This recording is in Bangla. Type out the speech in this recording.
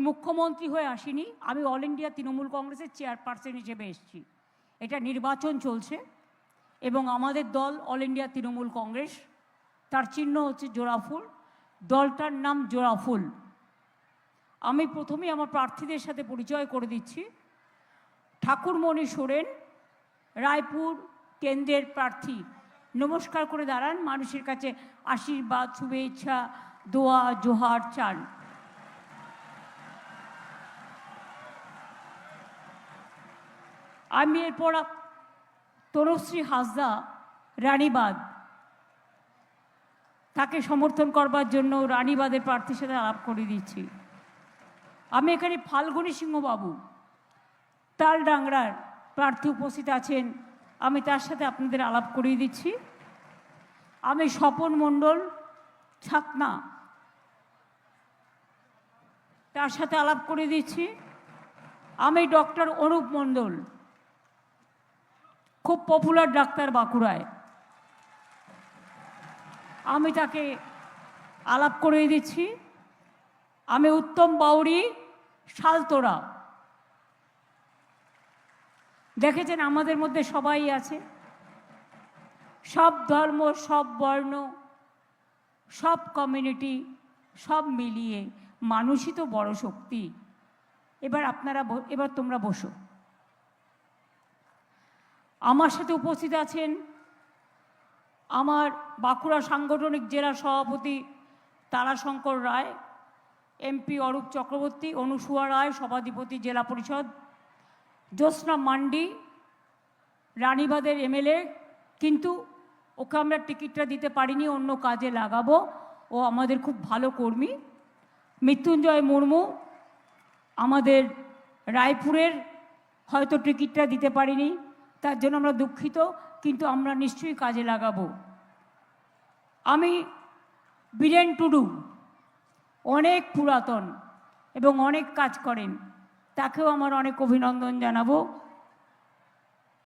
মুখ্যমন্ত্রী হয়ে আসিনি, আমি অল ইন্ডিয়া তৃণমূল কংগ্রেসের চেয়ারপারসন হিসেবে এসেছি। এটা নির্বাচন চলছে এবং আমাদের দল অল ইন্ডিয়া তৃণমূল কংগ্রেস, তার চিহ্ন হচ্ছে জোড়াফুল, দলটার নাম জোড়াফুল। আমি প্রথমেই আমার প্রার্থীদের সাথে পরিচয় করে দিচ্ছি। ঠাকুরমণি সোরেন, রায়পুর কেন্দ্রের প্রার্থী। নমস্কার করে দাঁড়ান, মানুষের কাছে আশীর্বাদ, শুভেচ্ছা, দোয়া, জোহার চান। আমি এরপর তনুশ্রী হাসদা, রানীবাঁধ, তাকে সমর্থন করবার জন্য রানীবাঁধের প্রার্থীর সাথে আলাপ করে দিচ্ছি। আমি এখানে ফাল্গুনী সিংহবাবু, তালডাংরার প্রার্থী উপস্থিত আছেন, আমি তার সাথে আপনাদের আলাপ করিয়ে দিচ্ছি। আমি স্বপন মণ্ডল, ছাতনা, তার সাথে আলাপ করে দিচ্ছি। আমি ডক্টর অনুপ মণ্ডল, খুব পপুলার ডাক্তার বাঁকুড়ায়, আমি তাকে আলাপ করিয়ে দিচ্ছি। আমি উত্তম বাউরি, শালতোরা। দেখেছেন আমাদের মধ্যে সবাই আছে, সব ধর্ম, সব বর্ণ, সব কমিউনিটি, সব মিলিয়ে মানুষই তো বড় শক্তি। এবার তোমরা বসো। আমার সাথে উপস্থিত আছেন আমার বাঁকুড়া সাংগঠনিক জেলা সভাপতি তারাশঙ্কর রায়, এমপি অরূপ চক্রবর্তী, অনুসুয়া রায় সভাধিপতি জেলা পরিষদ, জ্যোৎস্না মান্ডি রানীবাঁধের এমএলএ, কিন্তু ওকে আমরা টিকিটটা দিতে পারিনি, অন্য কাজে লাগাবো, ও আমাদের খুব ভালো কর্মী। মৃত্যুঞ্জয় মুর্মু আমাদের রায়পুরের, হয়তো টিকিটটা দিতে পারিনি, তার জন্য আমরা দুঃখিত, কিন্তু আমরা নিশ্চয়ই কাজে লাগাবো। আমি বীরেন টুডু, অনেক পুরাতন এবং অনেক কাজ করেন, তাকেও আমার অনেক অভিনন্দন জানাবো।